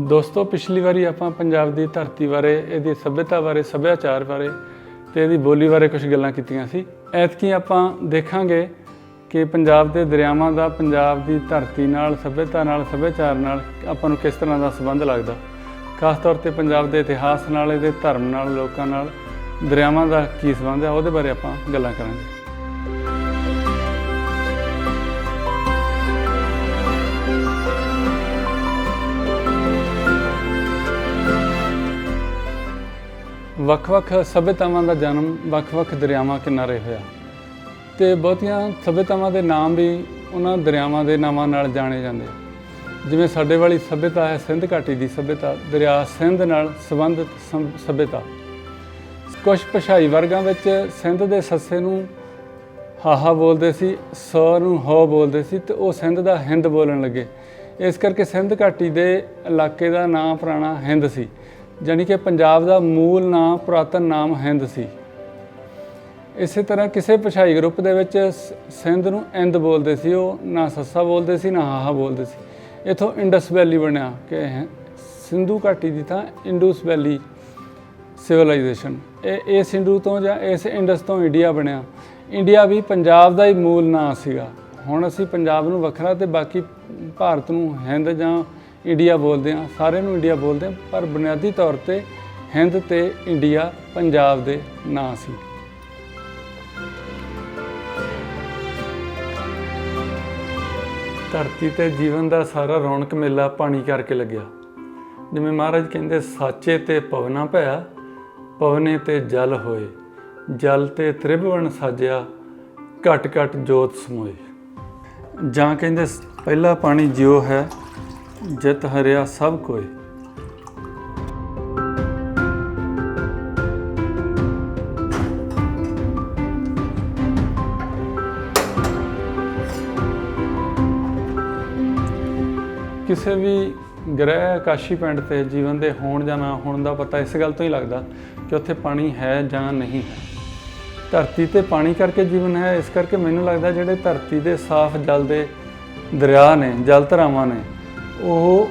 ਦੋਸਤੋ ਪਿਛਲੀ ਵਾਰੀ ਆਪਾਂ ਪੰਜਾਬ ਦੀ ਧਰਤੀ ਬਾਰੇ, ਇਹਦੀ ਸੱਭਿਅਤਾ ਬਾਰੇ, ਸੱਭਿਆਚਾਰ ਬਾਰੇ ਤੇ ਇਹਦੀ ਬੋਲੀ ਬਾਰੇ ਕੁਝ ਗੱਲਾਂ ਕੀਤੀਆਂ ਸੀ। ਐਤਕੀ ਆਪਾਂ ਦੇਖਾਂਗੇ ਕਿ ਪੰਜਾਬ ਦੇ ਦਰਿਆਵਾਂ ਦਾ ਪੰਜਾਬ ਦੀ ਧਰਤੀ ਨਾਲ, ਸੱਭਿਅਤਾ ਨਾਲ, ਸੱਭਿਆਚਾਰ ਨਾਲ ਆਪਾਂ ਨੂੰ ਕਿਸ ਤਰ੍ਹਾਂ ਦਾ ਸੰਬੰਧ ਲੱਗਦਾ। ਖਾਸ ਤੌਰ ਤੇ ਪੰਜਾਬ ਦੇ ਇਤਿਹਾਸ ਨਾਲ, ਇਹਦੇ ਧਰਮ ਨਾਲ, ਲੋਕਾਂ ਨਾਲ ਦਰਿਆਵਾਂ ਦਾ ਕੀ ਸੰਬੰਧ ਹੈ, ਉਹਦੇ ਬਾਰੇ ਆਪਾਂ ਗੱਲਾਂ ਕਰਾਂਗੇ। ਵੱਖ-ਵੱਖ ਸੱਭਿਅਤਾਵਾਂ ਦਾ ਜਨਮ ਵੱਖ-ਵੱਖ ਦਰਿਆਵਾਂ ਕਿਨਾਰੇ ਹੋਇਆ ਅਤੇ ਬਹੁਤੀਆਂ ਸੱਭਿਅਤਾਵਾਂ ਦੇ ਨਾਮ ਵੀ ਉਹਨਾਂ ਦਰਿਆਵਾਂ ਦੇ ਨਾਮਾਂ ਨਾਲ ਜਾਣੇ ਜਾਂਦੇ। ਜਿਵੇਂ ਸਾਡੇ ਵਾਲੀ ਸੱਭਿਅਤਾ ਹੈ ਸਿੰਧ ਘਾਟੀ ਦੀ ਸੱਭਿਅਤਾ, ਦਰਿਆ ਸਿੰਧ ਨਾਲ ਸੰਬੰਧਿਤ ਸੱਭਿਅਤਾ। ਕੁਛ ਭਾਸ਼ਾਈ ਵਰਗਾਂ ਵਿੱਚ ਸਿੰਧ ਦੇ ਸੱਸੇ ਨੂੰ ਹਾਹਾ ਬੋਲਦੇ ਸੀ, ਸ ਨੂੰ ਹੋ ਬੋਲਦੇ ਸੀ ਅਤੇ ਉਹ ਸਿੰਧ ਦਾ ਹਿੰਦ ਬੋਲਣ ਲੱਗੇ। ਇਸ ਕਰਕੇ ਸਿੰਧ ਘਾਟੀ ਦੇ ਇਲਾਕੇ ਦਾ ਨਾਂ ਪੁਰਾਣਾ ਹਿੰਦ ਸੀ, ਜਾਣੀ ਕਿ ਪੰਜਾਬ ਦਾ ਮੂਲ ਨਾਂ, ਪੁਰਾਤਨ ਨਾਮ ਹਿੰਦ ਸੀ। ਇਸੇ ਤਰ੍ਹਾਂ ਕਿਸੇ ਭਾਸ਼ਾਈ ਗਰੁੱਪ ਦੇ ਵਿੱਚ ਸਿੰਧ ਨੂੰ ਇੰਦ ਬੋਲਦੇ ਸੀ, ਉਹ ਨਾ ਸੱਸਾ ਬੋਲਦੇ ਸੀ ਨਾ ਹਾਹਾ ਬੋਲਦੇ ਸੀ। ਇੱਥੋਂ ਇੰਡਸ ਵੈਲੀ ਬਣਿਆ ਕਿ ਸਿੰਧੂ ਘਾਟੀ ਦੀ ਥਾਂ ਇੰਡਸ ਵੈਲੀ ਸਿਵਲਾਈਜੇਸ਼ਨ। ਇਹ ਸਿੰਧੂ ਤੋਂ ਜਾਂ ਇਸ ਇੰਡਸ ਤੋਂ ਇੰਡੀਆ ਬਣਿਆ। ਇੰਡੀਆ ਵੀ ਪੰਜਾਬ ਦਾ ਹੀ ਮੂਲ ਨਾਂ ਸੀਗਾ। ਹੁਣ ਅਸੀਂ ਪੰਜਾਬ ਨੂੰ ਵੱਖਰਾ ਅਤੇ ਬਾਕੀ ਭਾਰਤ ਨੂੰ ਹਿੰਦ ਜਾਂ ਇੰਡੀਆ ਬੋਲਦੇ ਹਾਂ, ਸਾਰਿਆਂ ਨੂੰ ਇੰਡੀਆ ਬੋਲਦੇ ਹਾਂ, ਪਰ ਬੁਨਿਆਦੀ ਤੌਰ 'ਤੇ ਹਿੰਦ ਅਤੇ ਇੰਡੀਆ ਪੰਜਾਬ ਦੇ ਨਾਂ ਸੀ। ਧਰਤੀ 'ਤੇ ਜੀਵਨ ਦਾ ਸਾਰਾ ਰੌਣਕ ਮੇਲਾ ਪਾਣੀ ਕਰਕੇ ਲੱਗਿਆ। ਜਿਵੇਂ ਮਹਾਰਾਜ ਕਹਿੰਦੇ, ਸਾਚੇ 'ਤੇ ਪਵਨਾ ਭਇਆ, ਪਵਨੇ 'ਤੇ ਜਲ ਹੋਏ, ਜਲ 'ਤੇ ਤ੍ਰਿਭਵਨ ਸਾਜਿਆ, ਘਟ ਘਟ ਜੋਤ ਸਮੋਏ। ਜਾਂ ਕਹਿੰਦੇ ਪਹਿਲਾ ਪਾਣੀ ਜਿਉ ਹੈ, ਜਿਤ ਹਰਿਆ ਸਭ ਕੋਇ। ਕਿਸੇ ਵੀ ਗ੍ਰਹਿ ਆਕਾਸ਼ੀ ਪਿੰਡ 'ਤੇ ਜੀਵਨ ਦੇ ਹੋਣ ਜਾਂ ਨਾ ਹੋਣ ਦਾ ਪਤਾ ਇਸ ਗੱਲ ਤੋਂ ਹੀ ਲੱਗਦਾ ਕਿ ਉੱਥੇ ਪਾਣੀ ਹੈ ਜਾਂ ਨਹੀਂ ਹੈ। ਧਰਤੀ 'ਤੇ ਪਾਣੀ ਕਰਕੇ ਜੀਵਨ ਹੈ। ਇਸ ਕਰਕੇ ਮੈਨੂੰ ਲੱਗਦਾ ਜਿਹੜੇ ਧਰਤੀ ਦੇ ਸਾਫ਼ ਜਲ ਦੇ ਦਰਿਆ ਨੇ, ਜਲ ਧਾਰਾਵਾਂ ਨੇ, ਉਹ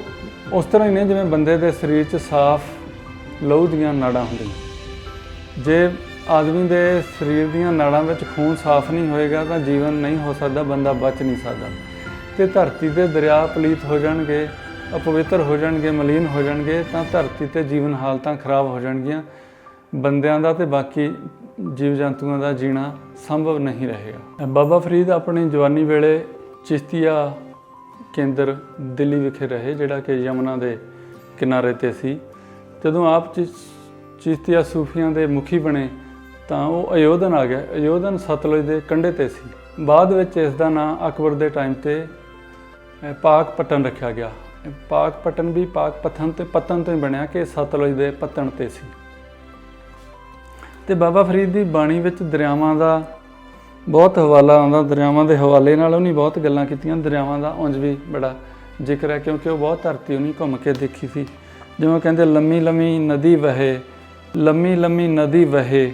ਉਸ ਤਰ੍ਹਾਂ ਹੀ ਨੇ ਜਿਵੇਂ ਬੰਦੇ ਦੇ ਸਰੀਰ 'ਚ ਸਾਫ਼ ਲਹੂ ਦੀਆਂ ਨਾੜਾਂ ਹੁੰਦੀਆਂ। ਜੇ ਆਦਮੀ ਦੇ ਸਰੀਰ ਦੀਆਂ ਨਾੜਾਂ ਵਿੱਚ ਖੂਨ ਸਾਫ਼ ਨਹੀਂ ਹੋਏਗਾ ਤਾਂ ਜੀਵਨ ਨਹੀਂ ਹੋ ਸਕਦਾ, ਬੰਦਾ ਬਚ ਨਹੀਂ ਸਕਦਾ। ਅਤੇ ਧਰਤੀ ਦੇ ਦਰਿਆ ਪਲੀਤ ਹੋ ਜਾਣਗੇ, ਅਪਵਿੱਤਰ ਹੋ ਜਾਣਗੇ, ਮਲੀਨ ਹੋ ਜਾਣਗੇ ਤਾਂ ਧਰਤੀ 'ਤੇ ਜੀਵਨ ਹਾਲਤਾਂ ਖਰਾਬ ਹੋ ਜਾਣਗੀਆਂ। ਬੰਦਿਆਂ ਦਾ ਅਤੇ ਬਾਕੀ ਜੀਵ ਜੰਤੂਆਂ ਦਾ ਜੀਣਾ ਸੰਭਵ ਨਹੀਂ ਰਹੇਗਾ। ਬਾਬਾ ਫਰੀਦ ਆਪਣੀ ਜਵਾਨੀ ਵੇਲੇ ਚਿਸ਼ਤੀਆ ਕੇਂਦਰ ਦਿੱਲੀ ਵਿਖੇ ਰਹੇ, ਜਿਹੜਾ ਕਿ ਯਮੁਨਾ ਦੇ ਕਿਨਾਰੇ 'ਤੇ ਸੀ। ਜਦੋਂ ਆਪ ਚਿਸ਼ਤੀਆ ਸੂਫੀਆਂ ਦੇ ਮੁਖੀ ਬਣੇ ਤਾਂ ਉਹ ਅਯੋਧਨ ਆ ਗਿਆ। ਅਯੋਧਨ ਸਤਲੁਜ ਦੇ ਕੰਢੇ 'ਤੇ ਸੀ। ਬਾਅਦ ਵਿੱਚ ਇਸ ਦਾ ਨਾਂ ਅਕਬਰ ਦੇ ਟਾਈਮ 'ਤੇ ਪਾਕਪਟਨ ਰੱਖਿਆ ਗਿਆ। ਪਾਕਪਟਨ ਵੀ ਪਾਕਪਥਨ ਅਤੇ ਪਤਨ ਤੋਂ ਹੀ ਬਣਿਆ ਕਿ ਸਤਲੁਜ ਦੇ ਪਤਨ 'ਤੇ ਸੀ। ਅਤੇ ਬਾਬਾ ਫਰੀਦ ਦੀ ਬਾਣੀ ਵਿੱਚ ਦਰਿਆਵਾਂ ਦਾ ਬਹੁਤ ਹਵਾਲਾ ਆਉਂਦਾ। ਦਰਿਆਵਾਂ ਦੇ ਹਵਾਲੇ ਨਾਲ ਉਹਨੇ ਬਹੁਤ ਗੱਲਾਂ ਕੀਤੀਆਂ। ਦਰਿਆਵਾਂ ਦਾ ਉਂਝ ਵੀ ਬੜਾ ਜ਼ਿਕਰ ਹੈ ਕਿਉਂਕਿ ਉਹ ਬਹੁਤ ਧਰਤੀ ਉਹਨੇ ਘੁੰਮ ਕੇ ਦੇਖੀ ਸੀ। ਜਿਵੇਂ ਕਹਿੰਦੇ, ਲੰਮੀ ਲੰਮੀ ਨਦੀ ਵਹੇ, ਲੰਮੀ ਲੰਮੀ ਨਦੀ ਵਹੇ,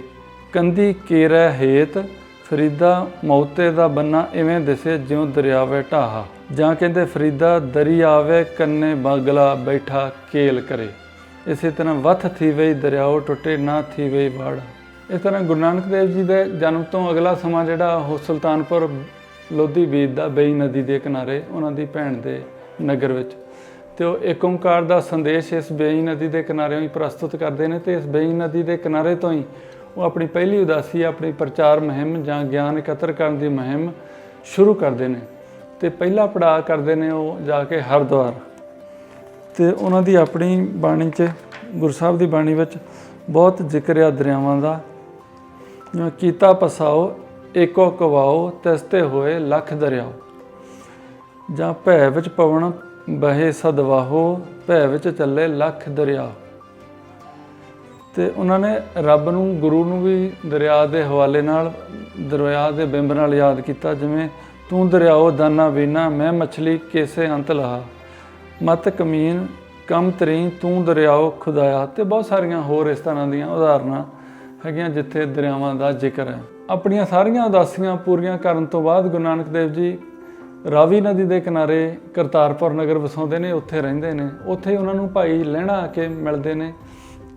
ਕੰਧੀ ਕੇਰਾ ਹੇਤ, ਫਰੀਦਾ ਮੌਤੇ ਦਾ ਬੰਨਾ ਇਵੇਂ ਦਿਸੇ ਜਿਉਂ ਦਰਿਆਵੇ ਢਾਹਾ। ਜਾਂ ਕਹਿੰਦੇ, ਫਰੀਦਾ ਦਰੀ ਆਵੇ ਕੰਨੇ ਬਾਗਲਾ ਬੈਠਾ ਕੇਲ ਕਰੇ। ਇਸੇ ਤਰ੍ਹਾਂ ਵੱਥ ਥੀ ਵਈ ਦਰਿਆਓ ਟੁੱਟੇ, ਨਾ ਥੀ ਵਈ ਵਾੜ। ਇਸ ਤਰ੍ਹਾਂ ਗੁਰੂ ਨਾਨਕ ਦੇਵ ਜੀ ਦੇ ਜਨਮ ਤੋਂ ਅਗਲਾ ਸਮਾਂ ਜਿਹੜਾ ਉਹ ਸੁਲਤਾਨਪੁਰ ਲੋਧੀ ਬੀਤਦਾ ਬੇਈ ਨਦੀ ਦੇ ਕਿਨਾਰੇ, ਉਹਨਾਂ ਦੀ ਭੈਣ ਦੇ ਨਗਰ ਵਿੱਚ। ਅਤੇ ਉਹ ਏਕ ਓਂਕਾਰ ਦਾ ਸੰਦੇਸ਼ ਇਸ ਬੇਈ ਨਦੀ ਦੇ ਕਿਨਾਰਿਓਂ ਹੀ ਪ੍ਰਸਤੁਤ ਕਰਦੇ ਨੇ। ਅਤੇ ਇਸ ਬੇਈ ਨਦੀ ਦੇ ਕਿਨਾਰੇ ਤੋਂ ਹੀ ਉਹ ਆਪਣੀ ਪਹਿਲੀ ਉਦਾਸੀ, ਆਪਣੀ ਪ੍ਰਚਾਰ ਮੁਹਿੰਮ ਜਾਂ ਗਿਆਨ ਇਕੱਤਰ ਕਰਨ ਦੀ ਮੁਹਿੰਮ ਸ਼ੁਰੂ ਕਰਦੇ ਨੇ। ਅਤੇ ਪਹਿਲਾ ਪੜਾਅ ਕਰਦੇ ਨੇ ਉਹ ਜਾ ਕੇ ਹਰਿਦੁਆਰ। ਅਤੇ ਉਹਨਾਂ ਦੀ ਆਪਣੀ ਬਾਣੀ 'ਚ, ਗੁਰੂ ਸਾਹਿਬ ਦੀ ਬਾਣੀ ਵਿੱਚ ਬਹੁਤ ਜ਼ਿਕਰ ਆ ਦਰਿਆਵਾਂ ਦਾ। ਜਿਵੇਂ ਕੀਤਾ ਪਸਾਓ ਏਕੋ ਕਵਾਓ, ਤਿਸਤੇ ਹੋਏ ਲੱਖ ਦਰਿਆਓ। ਜਾਂ ਭੈ ਵਿੱਚ ਪਵਨ ਬਹੇ ਸਦਵਾਹੋ, ਭੈ ਵਿੱਚ ਚੱਲੇ ਲੱਖ ਦਰਿਆ। ਅਤੇ ਉਹਨਾਂ ਨੇ ਰੱਬ ਨੂੰ, ਗੁਰੂ ਨੂੰ ਵੀ ਦਰਿਆ ਦੇ ਹਵਾਲੇ ਨਾਲ, ਦਰਿਆ ਦੇ ਬਿੰਬ ਨਾਲ ਯਾਦ ਕੀਤਾ। ਜਿਵੇਂ ਤੂੰ ਦਰਿਆਓ ਦਾਨਾ ਵੀਨਾ, ਮੈਂ ਮਛਲੀ ਕੇਸੇ ਅੰਤ ਲਹਾ, ਮਤ ਕਮੀਨ ਕਮ ਤਰੀ, ਤੂੰ ਦਰਿਆਓ ਖੁਦਾਇਆ। ਅਤੇ ਬਹੁਤ ਸਾਰੀਆਂ ਹੋਰ ਇਸ ਤਰ੍ਹਾਂ ਦੀਆਂ ਉਦਾਹਰਨਾਂ ਹੈਗੀਆਂ ਜਿੱਥੇ ਦਰਿਆਵਾਂ ਦਾ ਜ਼ਿਕਰ ਹੈ। ਆਪਣੀਆਂ ਸਾਰੀਆਂ ਉਦਾਸੀਆਂ ਪੂਰੀਆਂ ਕਰਨ ਤੋਂ ਬਾਅਦ ਗੁਰੂ ਨਾਨਕ ਦੇਵ ਜੀ ਰਾਵੀ ਨਦੀ ਦੇ ਕਿਨਾਰੇ ਕਰਤਾਰਪੁਰ ਨਗਰ ਵਸਾਉਂਦੇ ਨੇ, ਉੱਥੇ ਰਹਿੰਦੇ ਨੇ। ਉੱਥੇ ਉਹਨਾਂ ਨੂੰ ਭਾਈ ਲਹਿਣਾ ਆ ਕੇ ਮਿਲਦੇ ਨੇ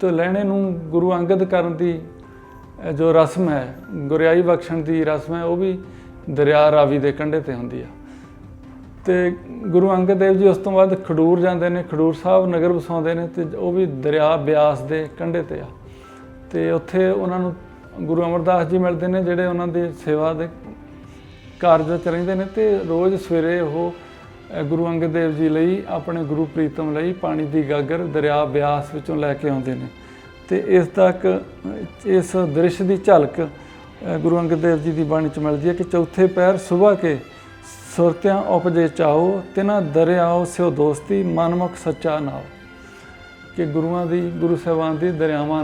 ਤੇ ਲਹਿਣੇ ਨੂੰ ਗੁਰੂ ਅੰਗਦ ਕਰਨ ਦੀ ਜੋ ਰਸਮ ਹੈ, ਗੁਰਿਆਈ ਬਖਸ਼ਣ ਦੀ ਰਸਮ ਹੈ, ਉਹ ਵੀ ਦਰਿਆ ਰਾਵੀ ਦੇ ਕੰਢੇ ਤੇ ਹੁੰਦੀ ਆ। ਤੇ ਗੁਰੂ ਅੰਗਦ ਦੇਵ ਜੀ ਉਸ ਤੋਂ ਬਾਅਦ ਖਡੂਰ ਜਾਂਦੇ ਨੇ, ਖਡੂਰ ਸਾਹਿਬ ਨਗਰ ਵਸਾਉਂਦੇ ਨੇ ਤੇ ਉਹ ਵੀ ਦਰਿਆ ਬਿਆਸ ਦੇ ਕੰਢੇ ਤੇ ਆ। ਤੇ ਉੱਥੇ ਉਹਨਾਂ ਨੂੰ ਗੁਰੂ ਅਮਰਦਾਸ ਜੀ ਮਿਲਦੇ ਨੇ, ਜਿਹੜੇ ਉਹਨਾਂ ਦੀ ਸੇਵਾ ਦੇ ਕਾਰਜ ਵਿੱਚ ਰਹਿੰਦੇ ਨੇ। ਤੇ ਰੋਜ਼ ਸਵੇਰੇ ਉਹ ਗੁਰੂ ਅੰਗਦ ਦੇਵ ਜੀ ਲਈ, ਆਪਣੇ ਗੁਰੂ ਪ੍ਰੀਤਮ ਲਈ ਪਾਣੀ ਦੀ ਗਾਗਰ ਦਰਿਆ ਬਿਆਸ ਵਿੱਚੋਂ ਲੈ ਕੇ ਆਉਂਦੇ ਨੇ। ਤੇ ਇਸ ਦ੍ਰਿਸ਼ ਦੀ ਝਲਕ ਗੁਰੂ ਅੰਗਦ ਦੇਵ ਜੀ ਦੀ ਬਾਣੀ 'ਚ ਮਿਲਦੀ ਹੈ ਕਿ ਚੌਥੇ ਪਹਿਰ ਸੁਬਹ ਕੇ ਸੁਰਤਿਆਂ ਉਪਜੇ ਚਾਓ, ਤਿਨਾ ਦਰਿਆਓ ਸਿਓ ਦੋਸਤੀ, ਮਨਮੁਖ ਸੱਚਾ ਨਾਓ। ਕਿ ਗੁਰੂ ਸਾਹਿਬਾਨ ਦੀ ਦਰਿਆਵਾਂ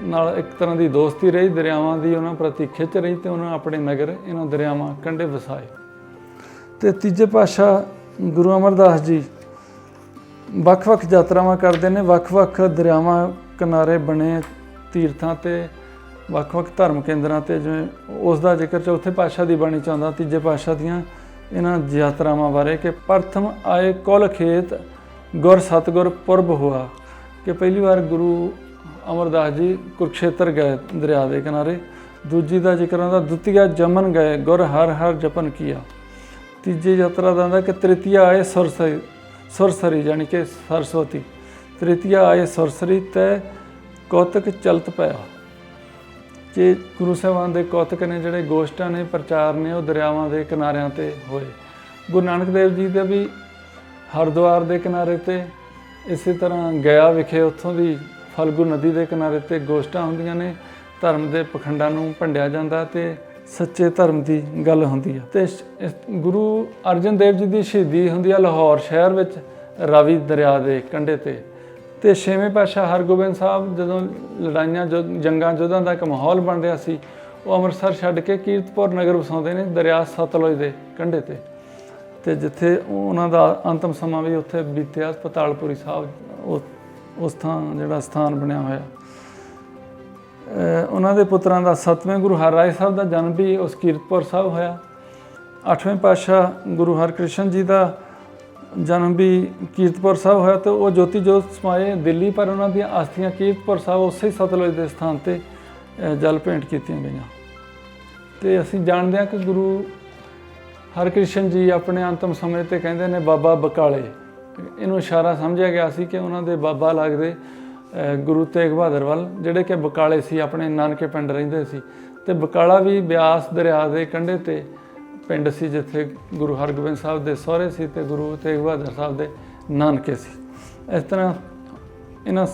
ਨਾਲ ਇੱਕ ਤਰ੍ਹਾਂ ਦੀ ਦੋਸਤੀ ਰਹੀ, ਦਰਿਆਵਾਂ ਦੀ ਉਹਨਾਂ ਪ੍ਰਤੀ ਖਿੱਚ ਰਹੀ ਤੇ ਉਹਨਾਂ ਆਪਣੇ ਨਗਰ ਇਹਨਾਂ ਦਰਿਆਵਾਂ ਕੰਢੇ ਵਸਾਏ। ਤੇ ਤੀਜੇ ਪਾਤਸ਼ਾਹ ਗੁਰੂ ਅਮਰਦਾਸ ਜੀ ਵੱਖ-ਵੱਖ ਯਾਤਰਾਵਾਂ ਕਰਦੇ ਨੇ, ਵੱਖ-ਵੱਖ ਦਰਿਆਵਾਂ ਕਿਨਾਰੇ ਬਣੇ ਤੀਰਥਾਂ ਤੇ ਵੱਖ-ਵੱਖ ਧਰਮ ਕੇਂਦਰਾਂ ਤੇ, ਜਿਵੇਂ ਉਸ ਦਾ ਜ਼ਿਕਰ ਚੌਥੇ ਪਾਤਸ਼ਾਹ ਦੀ ਬਾਣੀ 'ਚ ਆਉਂਦਾ, ਤੀਜੇ ਪਾਤਸ਼ਾਹ ਦੀਆਂ ਇਹਨਾਂ ਯਾਤਰਾਵਾਂ ਬਾਰੇ ਕਿ ਪ੍ਰਥਮ ਆਏ ਕੁਲ ਖੇਤ ਗੁਰ ਸਤਿਗੁਰ ਪੁਰਬ ਹੋਆ। ਕਿ ਪਹਿਲੀ ਵਾਰ ਗੁਰੂ ਅਮਰਦਾਸ ਜੀ ਕੁਰੂਕਸ਼ੇਤਰ ਗਏ ਦਰਿਆ ਦੇ ਕਿਨਾਰੇ। ਦੂਜੀ ਦਾ ਜ਼ਿਕਰ ਆਉਂਦਾ ਦੁਤੀਆ ਜਮਨ ਗਏ ਗੁਰ ਹਰ ਹਰ ਜਪਨ ਕੀਆ। ਤੀਜੀ ਯਾਤਰਾ ਦਾ ਆਉਂਦਾ ਕਿ ਤ੍ਰਿਤੀਆ ਆਏ ਸੁਰਸਰੀ ਜਾਣੀ ਕਿ ਸਰਸਵਤੀ। ਤ੍ਰਿਤੀਆ ਆਏ ਸੁਰਸਰੀ ਤੈ ਕੌਤਕ ਚਲਤ ਪਿਆ। ਕਿ ਗੁਰੂ ਸਾਹਿਬਾਨ ਦੇ ਕੌਤਕ ਨੇ, ਜਿਹੜੇ ਗੋਸ਼ਟਾਂ ਨੇ, ਪ੍ਰਚਾਰ ਨੇ, ਉਹ ਦਰਿਆਵਾਂ ਦੇ ਕਿਨਾਰਿਆਂ ਤੇ ਹੋਏ। ਗੁਰੂ ਨਾਨਕ ਦੇਵ ਜੀ ਦੇ ਵੀ ਹਰਿਦੁਆਰ ਦੇ ਕਿਨਾਰੇ ਤੇ, ਇਸੇ ਤਰ੍ਹਾਂ ਗਿਆ ਵਿਖੇ ਉੱਥੋਂ ਦੀ ਫਲਗੂ ਨਦੀ ਦੇ ਕਿਨਾਰੇ ਤੇ ਗੋਸ਼ਟਾਂ ਹੁੰਦੀਆਂ ਨੇ। ਧਰਮ ਦੇ ਪਖੰਡਾਂ ਨੂੰ ਭੰਡਿਆ ਜਾਂਦਾ ਤੇ ਸੱਚੇ ਧਰਮ ਦੀ ਗੱਲ ਹੁੰਦੀ ਆ। ਤੇ ਗੁਰੂ ਅਰਜਨ ਦੇਵ ਜੀ ਦੀ ਸ਼ਹੀਦੀ ਹੁੰਦੀ ਆ ਲਾਹੌਰ ਸ਼ਹਿਰ ਵਿੱਚ ਰਾਵੀ ਦਰਿਆ ਦੇ ਕੰਢੇ ਤੇ। ਤੇ ਛੇਵੇਂ ਪਾਤਸ਼ਾਹ ਹਰਗੋਬਿੰਦ ਸਾਹਿਬ ਜਦੋਂ ਲੜਾਈਆਂ ਜੰਗਾਂ ਯੁੱਧਾਂ ਦਾ ਇੱਕ ਮਾਹੌਲ ਬਣ ਰਿਹਾ ਸੀ, ਉਹ ਅੰਮ੍ਰਿਤਸਰ ਛੱਡ ਕੇ ਕੀਰਤਪੁਰ ਨਗਰ ਵਸਾਉਂਦੇ ਨੇ ਦਰਿਆ ਸਤਲੁਜ ਦੇ ਕੰਢੇ ਤੇ। ਤੇ ਜਿੱਥੇ ਉਹਨਾਂ ਦਾ ਅੰਤਮ ਸਮਾਂ ਵੀ ਉੱਥੇ ਬੀਤਿਆ, ਪਤਾਲਪੁਰੀ ਸਾਹਿਬ ਉਸ ਥਾਂ ਜਿਹੜਾ ਸਥਾਨ ਬਣਿਆ ਹੋਇਆ। ਉਹਨਾਂ ਦੇ ਪੁੱਤਰਾਂ ਦਾ 7ਵੇਂ ਗੁਰੂ ਹਰਿਰਾਏ ਸਾਹਿਬ ਦਾ ਜਨਮ ਵੀ ਉਸ ਕੀਰਤਪੁਰ ਸਾਹਿਬ ਹੋਇਆ। 8ਵੇਂ ਪਾਤਸ਼ਾਹ ਗੁਰੂ ਹਰਕ੍ਰਿਸ਼ਨ ਜੀ ਦਾ ਜਨਮ ਵੀ ਕੀਰਤਪੁਰ ਸਾਹਿਬ ਹੋਇਆ। ਤੇ ਉਹ ਜੋਤੀ ਜੋਤ ਸਮਾਏ ਦਿੱਲੀ, ਪਰ ਉਹਨਾਂ ਦੀਆਂ ਅਸਥੀਆਂ ਕੀਰਤਪੁਰ ਸਾਹਿਬ ਉਸੇ ਸਤਲੁਜ ਦੇ ਸਥਾਨ ਤੇ ਜਲ ਭੇਂਟ ਕੀਤੀਆਂ ਗਈਆਂ। ਤੇ ਅਸੀਂ ਜਾਣਦੇ ਹਾਂ ਕਿ ਗੁਰੂ ਹਰਕ੍ਰਿਸ਼ਨ ਜੀ ਆਪਣੇ ਅੰਤਮ ਸਮੇਂ ਤੇ ਕਹਿੰਦੇ ਨੇ ਬਾਬਾ ਬਕਾਲੇ। ਇਹਨੂੰ ਇਸ਼ਾਰਾ ਸਮਝਿਆ ਗਿਆ ਸੀ ਕਿ ਉਹਨਾਂ ਦੇ ਬਾਬਾ ਲੱਗਦੇ ਗੁਰੂ ਤੇਗ ਬਹਾਦਰ ਵੱਲ, ਜਿਹੜੇ ਕਿ ਬਕਾਲੇ ਸੀ, ਆਪਣੇ ਨਾਨਕੇ ਪਿੰਡ ਰਹਿੰਦੇ ਸੀ। ਤੇ ਬਕਾਲਾ ਵੀ ਬਿਆਸ ਦਰਿਆ ਦੇ ਕੰਢੇ ਤੇ ਪਿੰਡ ਸੀ, ਜਿੱਥੇ ਗੁਰੂ ਹਰਗੋਬਿੰਦ ਸਾਹਿਬ ਦੇ ਸਹੁਰੇ ਸੀ ਤੇ ਗੁਰੂ ਤੇਗ ਬਹਾਦਰ ਸਾਹਿਬ ਦੇ ਨਾਨਕੇ ਸੀ। ਇਸ ਤਰ੍ਹਾਂ ਇਹਨਾਂ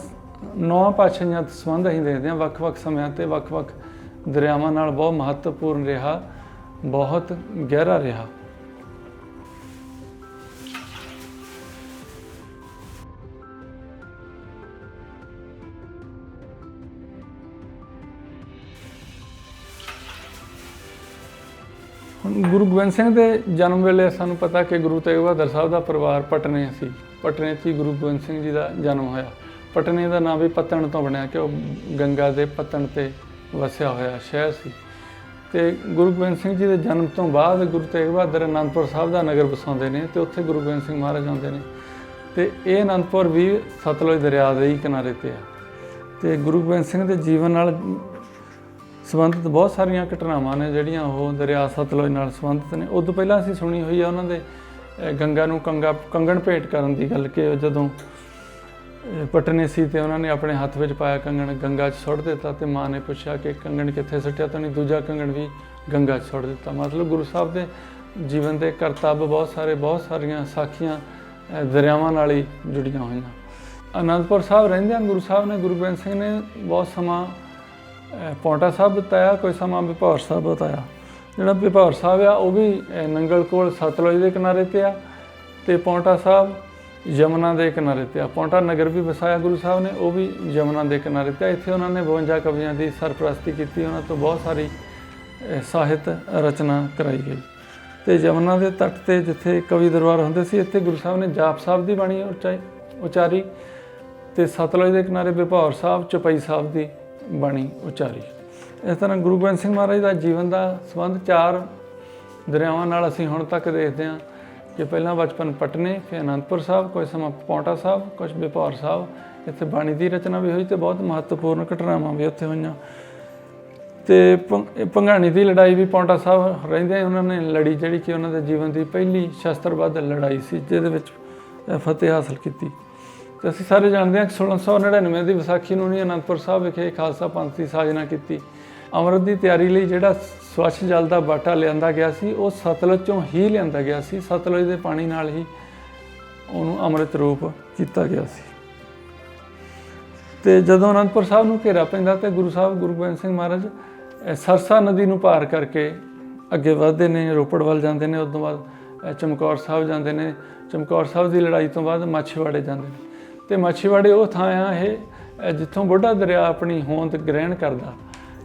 9 ਪਾਤਸ਼ਾਹੀਆਂ ਦਾ ਸੰਬੰਧ ਅਸੀਂ ਦੇਖਦੇ ਹਾਂ। ਵੱਖ-ਵੱਖ ਸਮਿਆਂ ਤੇ ਵੱਖ-ਵੱਖ ਦਰਿਆਵਾਂ ਨਾਲ ਬਹੁਤ ਮਹੱਤਵਪੂਰਨ ਰਿਹਾ, ਬਹੁਤ ਗਹਿਰਾ ਰਿਹਾ। ਹੁਣ ਗੁਰੂ ਗੋਬਿੰਦ ਸਿੰਘ ਦੇ ਜਨਮ ਵੇਲੇ ਸਾਨੂੰ ਪਤਾ ਕਿ ਗੁਰੂ ਤੇਗ ਬਹਾਦਰ ਸਾਹਿਬ ਦਾ ਪਰਿਵਾਰ ਪਟਨੇ ਸੀ। ਪਟਨੇ 'ਚ ਹੀ ਗੁਰੂ ਗੋਬਿੰਦ ਸਿੰਘ ਜੀ ਦਾ ਜਨਮ ਹੋਇਆ। ਪਟਨੇ ਦਾ ਨਾਮ ਵੀ ਪੱਤਣ ਤੋਂ ਬਣਿਆ ਕਿ ਉਹ ਗੰਗਾ ਦੇ ਪੱਤਣ 'ਤੇ ਵਸਿਆ ਹੋਇਆ ਸ਼ਹਿਰ ਸੀ। ਤੇ ਗੁਰੂ ਗੋਬਿੰਦ ਸਿੰਘ ਜੀ ਦੇ ਜਨਮ ਤੋਂ ਬਾਅਦ ਗੁਰੂ ਤੇਗ ਬਹਾਦਰ ਅਨੰਦਪੁਰ ਸਾਹਿਬ ਦਾ ਨਗਰ ਵਸਾਉਂਦੇ ਨੇ ਤੇ ਉੱਥੇ ਗੁਰੂ ਗੋਬਿੰਦ ਸਿੰਘ ਮਹਾਰਾਜ ਆਉਂਦੇ ਨੇ। ਤੇ ਇਹ ਅਨੰਦਪੁਰ ਵੀ ਸਤਲੁਜ ਦਰਿਆ ਦੇ ਹੀ ਕਿਨਾਰੇ ਤੇ ਆ। ਤੇ ਗੁਰੂ ਗੋਬਿੰਦ ਸਿੰਘ ਦੇ ਜੀਵਨ ਨਾਲ ਸੰਬੰਧਿਤ ਬਹੁਤ ਸਾਰੀਆਂ ਘਟਨਾਵਾਂ ਨੇ ਜਿਹੜੀਆਂ ਉਹ ਦਰਿਆ ਸਤਲੁਜ ਨਾਲ ਸੰਬੰਧਿਤ ਨੇ। ਉਦੋਂ ਪਹਿਲਾਂ ਅਸੀਂ ਸੁਣੀ ਹੋਈ ਆ ਉਹਨਾਂ ਦੇ ਗੰਗਾ ਨੂੰ ਕੰਗਣ ਭੇਟ ਕਰਨ ਦੀ ਗੱਲ, ਕਿ ਜਦੋਂ ਪਟਨੇ ਸੀ ਤੇ ਉਹਨਾਂ ਨੇ ਆਪਣੇ ਹੱਥ ਵਿੱਚ ਪਾਇਆ ਕੰਗਣ ਗੰਗਾ 'ਚ ਸੁੱਟ ਦਿੱਤਾ ਤੇ ਮਾਂ ਨੇ ਪੁੱਛਿਆ ਕਿ ਕੰਗਣ ਕਿੱਥੇ ਸੁੱਟਿਆ, ਤਾਂ ਨਹੀਂ ਦੂਜਾ ਕੰਗਣ ਵੀ ਗੰਗਾ 'ਚ ਸੁੱਟ ਦਿੱਤਾ। ਮਤਲਬ ਗੁਰੂ ਸਾਹਿਬ ਦੇ ਜੀਵਨ ਦੇ ਕਰਤੱਵ ਬਹੁਤ ਸਾਰੀਆਂ ਸਾਖੀਆਂ ਦਰਿਆਵਾਂ ਨਾਲ ਹੀ ਜੁੜੀਆਂ ਹੋਈਆਂ। ਅਨੰਦਪੁਰ ਸਾਹਿਬ ਰਹਿੰਦਿਆਂ ਗੁਰੂ ਸਾਹਿਬ ਨੇ, ਗੁਰੂ ਗੋਬਿੰਦ ਸਿੰਘ ਨੇ ਬਹੁਤ ਸਮਾਂ ਪੌਂਟਾ ਸਾਹਿਬ ਬਿਤਾਇਆ, ਕੋਈ ਸਮਾਂ ਬਿਭੌਰ ਸਾਹਿਬ ਬਿਤਾਇਆ। ਜਿਹੜਾ ਬਿਭੌਰ ਸਾਹਿਬ ਆ ਉਹ ਵੀ ਨੰਗਲ ਕੋਲ ਸਤਲੁਜ ਦੇ ਕਿਨਾਰੇ ਤੇ ਆ ਤੇ ਪੌਂਟਾ ਸਾਹਿਬ ਯਮੁਨਾ ਦੇ ਕਿਨਾਰੇ ਤੇ ਆ। ਪੌਂਟਾ ਨਗਰ ਵੀ ਵਸਾਇਆ ਗੁਰੂ ਸਾਹਿਬ ਨੇ, ਉਹ ਵੀ ਯਮੁਨਾ ਦੇ ਕਿਨਾਰੇ ਤੇ। ਇੱਥੇ ਉਹਨਾਂ ਨੇ 52 ਕਵੀਆਂ ਦੀ ਸਰਪ੍ਰਸਤੀ ਕੀਤੀ, ਉਹਨਾਂ ਤੋਂ ਬਹੁਤ ਸਾਰੀ ਸਾਹਿਤ ਰਚਨਾ ਕਰਾਈ ਗਈ। ਤੇ ਯਮੁਨਾ ਦੇ ਤੱਟ ਤੇ ਜਿੱਥੇ ਕਵੀ ਦਰਬਾਰ ਹੁੰਦੇ ਸੀ, ਇੱਥੇ ਗੁਰੂ ਸਾਹਿਬ ਨੇ ਜਾਪ ਸਾਹਿਬ ਦੀ ਬਾਣੀ ਉਚਾਰੀ ਤੇ ਸਤਲੁਜ ਦੇ ਕਿਨਾਰੇ ਬਿਭੌਰ ਸਾਹਿਬ, ਚੌਪਈ ਸਾਹਿਬ ਦੀ ਬਾਣੀ ਉਚਾਰੀ। ਇਸ ਤਰ੍ਹਾਂ ਗੁਰੂ ਗੋਬਿੰਦ ਸਿੰਘ ਮਹਾਰਾਜ ਦਾ ਜੀਵਨ ਦਾ ਸੰਬੰਧ 4 ਦਰਿਆਵਾਂ ਨਾਲ ਅਸੀਂ ਹੁਣ ਤੱਕ ਦੇਖਦੇ ਹਾਂ ਕਿ ਪਹਿਲਾਂ ਬਚਪਨ ਪਟਨੇ, ਫਿਰ ਅਨੰਦਪੁਰ ਸਾਹਿਬ, ਕੁਝ ਸਮਾਂ ਪਾਉਂਟਾ ਸਾਹਿਬ, ਕੁਝ ਬਿਪੌਰ ਸਾਹਿਬ, ਇੱਥੇ ਬਾਣੀ ਦੀ ਰਚਨਾ ਵੀ ਹੋਈ ਅਤੇ ਬਹੁਤ ਮਹੱਤਵਪੂਰਨ ਘਟਨਾਵਾਂ ਵੀ ਉੱਥੇ ਹੋਈਆਂ। ਅਤੇ ਭੰਗਾਣੀ ਦੀ ਲੜਾਈ ਵੀ ਪਾਉਂਟਾ ਸਾਹਿਬ ਰਹਿੰਦੇ ਉਹਨਾਂ ਨੇ ਲੜੀ, ਜਿਹੜੀ ਕਿ ਉਹਨਾਂ ਦੇ ਜੀਵਨ ਦੀ ਪਹਿਲੀ ਸ਼ਸਤਰਬੱਧ ਲੜਾਈ ਸੀ, ਜਿਹਦੇ ਵਿੱਚ ਫਤਿਹ ਹਾਸਲ ਕੀਤੀ। ਅਤੇ ਅਸੀਂ ਸਾਰੇ ਜਾਣਦੇ ਹਾਂ ਕਿ 1699 ਦੀ ਵਿਸਾਖੀ ਨੂੰ ਨਹੀਂ ਅਨੰਦਪੁਰ ਸਾਹਿਬ ਵਿਖੇ ਖਾਲਸਾ ਪੰਥ ਦੀ ਸਾਜਨਾ ਕੀਤੀ। ਅੰਮ੍ਰਿਤ ਦੀ ਤਿਆਰੀ ਲਈ ਜਿਹੜਾ ਸਵੱਛ ਜਲ ਦਾ ਬਾਟਾ ਲਿਆਂਦਾ ਗਿਆ ਸੀ, ਉਹ ਸਤਲੁਜ 'ਚੋਂ ਹੀ ਲਿਆਂਦਾ ਗਿਆ ਸੀ। ਸਤਲੁਜ ਦੇ ਪਾਣੀ ਨਾਲ ਹੀ ਉਹਨੂੰ ਅੰਮ੍ਰਿਤ ਰੂਪ ਕੀਤਾ ਗਿਆ ਸੀ। ਅਤੇ ਜਦੋਂ ਅਨੰਦਪੁਰ ਸਾਹਿਬ ਨੂੰ ਘੇਰਾ ਪੈਂਦਾ ਤਾਂ ਗੁਰੂ ਗੋਬਿੰਦ ਸਿੰਘ ਮਹਾਰਾਜ ਸਰਸਾ ਨਦੀ ਨੂੰ ਪਾਰ ਕਰਕੇ ਅੱਗੇ ਵੱਧਦੇ ਨੇ, ਰੋਪੜ ਵੱਲ ਜਾਂਦੇ ਨੇ। ਉਸ ਤੋਂ ਬਾਅਦ ਚਮਕੌਰ ਸਾਹਿਬ ਜਾਂਦੇ ਨੇ। ਚਮਕੌਰ ਸਾਹਿਬ ਦੀ ਲੜਾਈ ਤੋਂ ਬਾਅਦ ਮਾਛੀਵਾੜੇ ਜਾਂਦੇ ਨੇ। ਅਤੇ ਮਾਛੀਵਾੜੇ ਉਹ ਥਾਂ ਆ ਇਹ ਜਿੱਥੋਂ ਬੁੱਢਾ ਦਰਿਆ ਆਪਣੀ ਹੋਂਦ ਗ੍ਰਹਿਣ ਕਰਦਾ,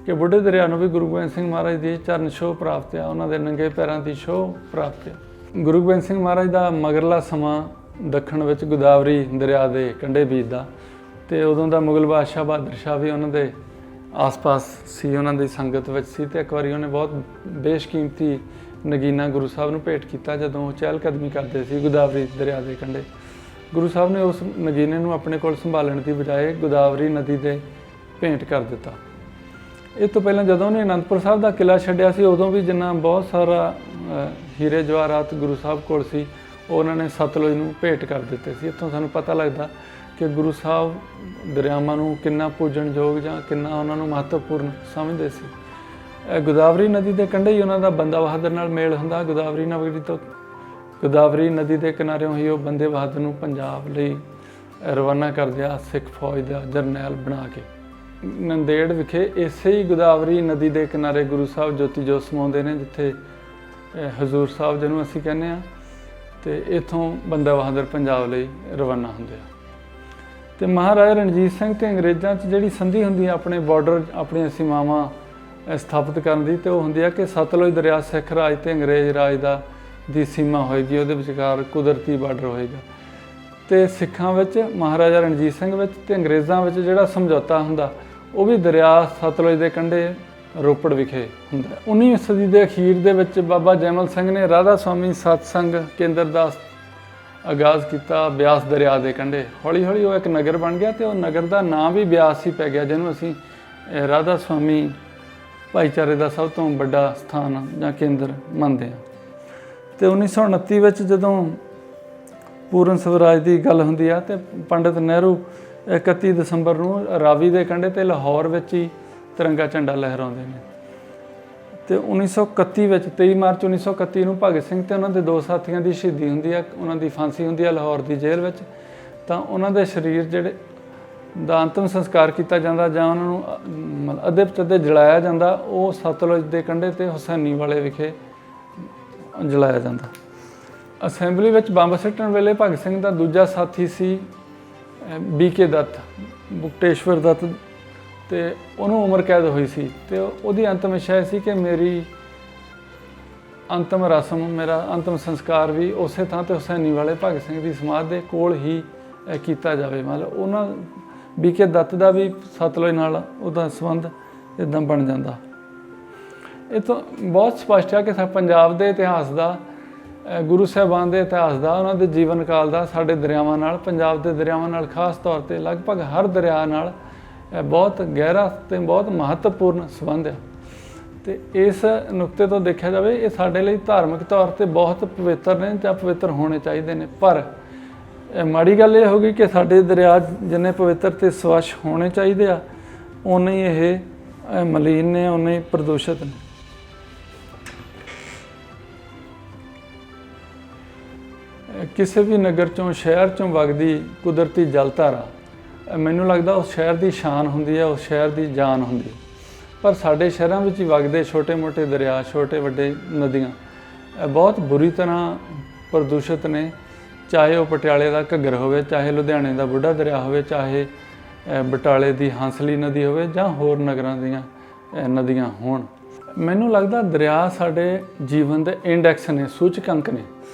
ਕਿ ਬੁੱਢੇ ਦਰਿਆ ਨੂੰ ਵੀ ਗੁਰੂ ਗੋਬਿੰਦ ਸਿੰਘ ਮਹਾਰਾਜ ਦੀ ਚਰਨ ਛੋਹ ਪ੍ਰਾਪਤ ਆ, ਉਹਨਾਂ ਦੇ ਨੰਗੇ ਪੈਰਾਂ ਦੀ ਛੋਹ ਪ੍ਰਾਪਤ ਆ। ਗੁਰੂ ਗੋਬਿੰਦ ਸਿੰਘ ਮਹਾਰਾਜ ਦਾ ਮਗਰਲਾ ਸਮਾਂ ਦੱਖਣ ਵਿੱਚ ਗੋਦਾਵਰੀ ਦਰਿਆ ਦੇ ਕੰਢੇ ਬੀਤਦਾ, ਅਤੇ ਉਦੋਂ ਦਾ ਮੁਗਲ ਬਾਦਸ਼ਾਹ ਬਹਾਦਰ ਸ਼ਾਹ ਵੀ ਉਹਨਾਂ ਦੇ ਆਸ-ਪਾਸ ਸੀ, ਉਹਨਾਂ ਦੀ ਸੰਗਤ ਵਿੱਚ ਸੀ। ਅਤੇ ਇੱਕ ਵਾਰੀ ਉਹਨੇ ਬਹੁਤ ਬੇਸ਼ਕੀਮਤੀ ਨਗੀਨਾ ਗੁਰੂ ਸਾਹਿਬ ਨੂੰ ਭੇਟ ਕੀਤਾ ਜਦੋਂ ਉਹ ਚਹਿਲ ਕਦਮੀ ਕਰਦੇ ਸੀ ਗੋਦਾਵਰੀ ਦਰਿਆ ਦੇ ਕੰਢੇ। ਗੁਰੂ ਸਾਹਿਬ ਨੇ ਉਸ ਨਗੀਨੇ ਨੂੰ ਆਪਣੇ ਕੋਲ ਸੰਭਾਲਣ ਦੀ ਬਜਾਏ ਗੋਦਾਵਰੀ ਨਦੀ ਦੇ ਭੇਂਟ ਕਰ ਦਿੱਤਾ। ਇਹ ਤੋਂ ਪਹਿਲਾਂ ਜਦੋਂ ਉਹਨੇ ਅਨੰਦਪੁਰ ਸਾਹਿਬ ਦਾ ਕਿਲ੍ਹਾ ਛੱਡਿਆ ਸੀ, ਉਦੋਂ ਵੀ ਜਿੰਨਾ ਬਹੁਤ ਸਾਰਾ ਹੀਰੇ ਜਵਾਹਰਾਤ ਗੁਰੂ ਸਾਹਿਬ ਕੋਲ ਸੀ, ਉਹ ਉਹਨਾਂ ਨੇ ਸਤਲੁਜ ਨੂੰ ਭੇਟ ਕਰ ਦਿੱਤੇ ਸੀ। ਇੱਥੋਂ ਸਾਨੂੰ ਪਤਾ ਲੱਗਦਾ ਕਿ ਗੁਰੂ ਸਾਹਿਬ ਦਰਿਆਵਾਂ ਨੂੰ ਕਿੰਨਾ ਪੂਜਣਯੋਗ ਜਾਂ ਕਿੰਨਾ ਉਹਨਾਂ ਨੂੰ ਮਹੱਤਵਪੂਰਨ ਸਮਝਦੇ ਸੀ। ਗੋਦਾਵਰੀ ਨਦੀ ਦੇ ਕੰਢੇ ਹੀ ਉਹਨਾਂ ਦਾ ਬੰਦਾ ਬਹਾਦਰ ਨਾਲ ਮੇਲ ਹੁੰਦਾ। ਗੋਦਾਵਰੀ ਨਦੀ ਦੇ ਕਿਨਾਰਿਓਂ ਹੀ ਉਹ ਬੰਦੇ ਬਹਾਦਰ ਨੂੰ ਪੰਜਾਬ ਲਈ ਰਵਾਨਾ ਕਰਦੇ ਆ, ਸਿੱਖ ਫੌਜ ਦਾ ਜਰਨੈਲ ਬਣਾ ਕੇ। ਨੰਦੇੜ ਵਿਖੇ ਇਸੇ ਹੀ ਗੋਦਾਵਰੀ ਨਦੀ ਦੇ ਕਿਨਾਰੇ ਗੁਰੂ ਸਾਹਿਬ ਜੋਤੀ ਜੋਤ ਸਮਾਉਂਦੇ ਨੇ, ਜਿੱਥੇ ਹਜ਼ੂਰ ਸਾਹਿਬ ਜਿਹਨੂੰ ਅਸੀਂ ਕਹਿੰਦੇ ਹਾਂ। ਅਤੇ ਇੱਥੋਂ ਬੰਦਾ ਬਹਾਦਰ ਪੰਜਾਬ ਲਈ ਰਵਾਨਾ ਹੁੰਦੇ ਆ। ਅਤੇ ਮਹਾਰਾਜਾ ਰਣਜੀਤ ਸਿੰਘ ਅਤੇ ਅੰਗਰੇਜ਼ਾਂ 'ਚ ਜਿਹੜੀ ਸੰਧੀ ਹੁੰਦੀ ਹੈ ਆਪਣੇ ਬਾਰਡਰ, ਆਪਣੀਆਂ ਸੀਮਾਵਾਂ ਸਥਾਪਿਤ ਕਰਨ ਦੀ, ਅਤੇ ਉਹ ਹੁੰਦੀ ਆ ਕਿ ਸਤਲੁਜ ਦਰਿਆ ਸਿੱਖ ਰਾਜ ਅਤੇ ਅੰਗਰੇਜ਼ ਰਾਜ ਦੀ ਸੀਮਾ ਹੋਏਗੀ, ਉਹਦੇ ਵਿਚਕਾਰ ਕੁਦਰਤੀ ਬਾਰਡਰ ਹੋਏਗਾ। ਅਤੇ ਸਿੱਖਾਂ ਵਿੱਚ, ਮਹਾਰਾਜਾ ਰਣਜੀਤ ਸਿੰਘ ਵਿੱਚ ਅਤੇ ਅੰਗਰੇਜ਼ਾਂ ਵਿੱਚ ਜਿਹੜਾ ਸਮਝੌਤਾ ਹੁੰਦਾ, ਉਹ ਵੀ ਦਰਿਆ ਸਤਲੁਜ ਦੇ ਕੰਢੇ ਰੋਪੜ ਵਿਖੇ ਹੁੰਦਾ। 19ਵੀਂ ਸਦੀ ਦੇ ਅਖੀਰ ਦੇ ਵਿੱਚ ਬਾਬਾ ਜੈਮਲ ਸਿੰਘ ਨੇ ਰਾਧਾ ਸੁਆਮੀ ਸਤਸੰਗ ਕੇਂਦਰ ਦਾ ਆਗਾਜ਼ ਕੀਤਾ ਬਿਆਸ ਦਰਿਆ ਦੇ ਕੰਢੇ। ਹੌਲੀ ਹੌਲੀ ਉਹ ਇੱਕ ਨਗਰ ਬਣ ਗਿਆ, ਅਤੇ ਉਹ ਨਗਰ ਦਾ ਨਾਂ ਵੀ ਬਿਆਸ ਹੀ ਪੈ ਗਿਆ, ਜਿਹਨੂੰ ਅਸੀਂ ਰਾਧਾ ਸੁਆਮੀ ਭਾਈਚਾਰੇ ਦਾ ਸਭ ਤੋਂ ਵੱਡਾ ਸਥਾਨ ਜਾਂ ਕੇਂਦਰ ਮੰਨਦੇ ਹਾਂ। ਅਤੇ 1929 ਵਿੱਚ ਜਦੋਂ ਪੂਰਨ ਸਵਰਾਜ ਦੀ ਗੱਲ ਹੁੰਦੀ ਆ, ਅਤੇ ਪੰਡਿਤ ਨਹਿਰੂ 31 ਦਸੰਬਰ ਨੂੰ ਰਾਵੀ ਦੇ ਕੰਢੇ 'ਤੇ ਲਾਹੌਰ ਵਿੱਚ ਹੀ ਤਿਰੰਗਾ ਝੰਡਾ ਲਹਿਰਾਉਂਦੇ ਨੇ। ਅਤੇ 1931 ਵਿੱਚ 23 ਮਾਰਚ 1931 ਨੂੰ ਭਗਤ ਸਿੰਘ ਅਤੇ ਉਹਨਾਂ ਦੇ ਦੋ ਸਾਥੀਆਂ ਦੀ ਸ਼ਹੀਦੀ ਹੁੰਦੀ ਆ, ਉਹਨਾਂ ਦੀ ਫਾਂਸੀ ਹੁੰਦੀ ਆ ਲਾਹੌਰ ਦੀ ਜੇਲ੍ਹ ਵਿੱਚ। ਤਾਂ ਉਹਨਾਂ ਦੇ ਸਰੀਰ ਜਿਹੜੇ ਦਾ ਅੰਤਿਮ ਸੰਸਕਾਰ ਕੀਤਾ ਜਾਂਦਾ ਜਾਂ ਉਹਨਾਂ ਨੂੰ ਅੱਧੇ ਪਚੱਧੇ ਜਲਾਇਆ ਜਾਂਦਾ, ਉਹ ਸਤਲੁਜ ਦੇ ਕੰਢੇ 'ਤੇ ਹੁਸੈਨੀ ਵਾਲੇ ਵਿਖੇ ਜਲਾਇਆ ਜਾਂਦਾ। ਅਸੈਂਬਲੀ ਵਿੱਚ ਬੰਬ ਸਿੱਟਣ ਵੇਲੇ ਭਗਤ ਸਿੰਘ ਦਾ ਦੂਜਾ ਸਾਥੀ ਸੀ BK ਦੱਤ, ਬੁਕਟੇਸ਼ਵਰ ਦੱਤ, ਅਤੇ ਉਹਨੂੰ ਉਮਰ ਕੈਦ ਹੋਈ ਸੀ। ਅਤੇ ਉਹਦੀ ਅੰਤਮ ਇੱਛਾ ਸੀ ਕਿ ਮੇਰੀ ਅੰਤਮ ਰਸਮ, ਮੇਰਾ ਅੰਤਮ ਸੰਸਕਾਰ ਵੀ ਉਸੇ ਥਾਂ 'ਤੇ ਹੁਸੈਨੀ ਵਾਲੇ ਭਗਤ ਸਿੰਘ ਦੀ ਸਮਾਧ ਦੇ ਕੋਲ ਹੀ ਕੀਤਾ ਜਾਵੇ। ਮਤਲਬ ਉਹਨਾਂ BK ਦੱਤ ਦਾ ਵੀ ਸਤਲੁਜ ਨਾਲ ਉਹਦਾ ਸੰਬੰਧ ਇੱਦਾਂ ਬਣ ਜਾਂਦਾ। ਇਹ ਤੋਂ ਬਹੁਤ ਸਪਸ਼ਟ ਹੈ ਕਿ ਪੰਜਾਬ ਦੇ ਇਤਿਹਾਸ ਦਾ, ਗੁਰੂ ਸਾਹਿਬਾਨ ਦੇ ਇਤਿਹਾਸ ਦਾ, ਉਹਨਾਂ ਦੇ ਜੀਵਨ ਕਾਲ ਦਾ ਸਾਡੇ ਦਰਿਆਵਾਂ ਨਾਲ, ਪੰਜਾਬ ਦੇ ਦਰਿਆਵਾਂ ਨਾਲ ਖਾਸ ਤੌਰ 'ਤੇ ਲਗਭਗ ਹਰ ਦਰਿਆ ਨਾਲ ਬਹੁਤ ਗਹਿਰਾ ਅਤੇ ਬਹੁਤ ਮਹੱਤਵਪੂਰਨ ਸੰਬੰਧ ਹੈ। ਅਤੇ ਇਸ ਨੁਕਤੇ ਤੋਂ ਦੇਖਿਆ ਜਾਵੇ, ਇਹ ਸਾਡੇ ਲਈ ਧਾਰਮਿਕ ਤੌਰ 'ਤੇ ਬਹੁਤ ਪਵਿੱਤਰ ਨੇ ਜਾਂ ਪਵਿੱਤਰ ਹੋਣੇ ਚਾਹੀਦੇ ਨੇ। ਪਰ ਮਾੜੀ ਗੱਲ ਇਹ ਹੋ ਗਈ ਕਿ ਸਾਡੇ ਦਰਿਆ ਜਿੰਨੇ ਪਵਿੱਤਰ ਅਤੇ ਸਵੱਛ ਹੋਣੇ ਚਾਹੀਦੇ ਆ, ਓਨੇ ਹੀ ਇਹ ਮਲੀਨ ਨੇ, ਓਨੇ ਹੀ ਪ੍ਰਦੂਸ਼ਿਤ ਨੇ। ਕਿਸੇ ਵੀ ਨਗਰ 'ਚੋਂ, ਸ਼ਹਿਰ 'ਚੋਂ ਵਗਦੀ ਕੁਦਰਤੀ ਜਲ ਧਾਰਾ, ਮੈਨੂੰ ਲੱਗਦਾ ਉਸ ਸ਼ਹਿਰ ਦੀ ਸ਼ਾਨ ਹੁੰਦੀ ਹੈ, ਉਸ ਸ਼ਹਿਰ ਦੀ ਜਾਨ ਹੁੰਦੀ ਹੈ। ਪਰ ਸਾਡੇ ਸ਼ਹਿਰਾਂ ਵਿੱਚ ਹੀ ਵਗਦੇ ਛੋਟੇ ਮੋਟੇ ਦਰਿਆ, ਛੋਟੇ ਵੱਡੇ ਨਦੀਆਂ ਬਹੁਤ ਬੁਰੀ ਤਰ੍ਹਾਂ ਪ੍ਰਦੂਸ਼ਿਤ ਨੇ। ਚਾਹੇ ਉਹ ਪਟਿਆਲੇ ਦਾ ਘੱਗਰ ਹੋਵੇ, ਚਾਹੇ ਲੁਧਿਆਣੇ ਦਾ ਬੁੱਢਾ ਦਰਿਆ ਹੋਵੇ, ਚਾਹੇ ਬਟਾਲੇ ਦੀ ਹੰਸਲੀ ਨਦੀ ਹੋਵੇ, ਜਾਂ ਹੋਰ ਨਗਰਾਂ ਦੀਆਂ ਨਦੀਆਂ ਹੋਣ। ਮੈਨੂੰ ਲੱਗਦਾ ਦਰਿਆ ਸਾਡੇ ਜੀਵਨ ਦੇ ਇੰਡੈਕਸ ਨੇ, ਸੂਚਕ ਅੰਕ ਨੇ।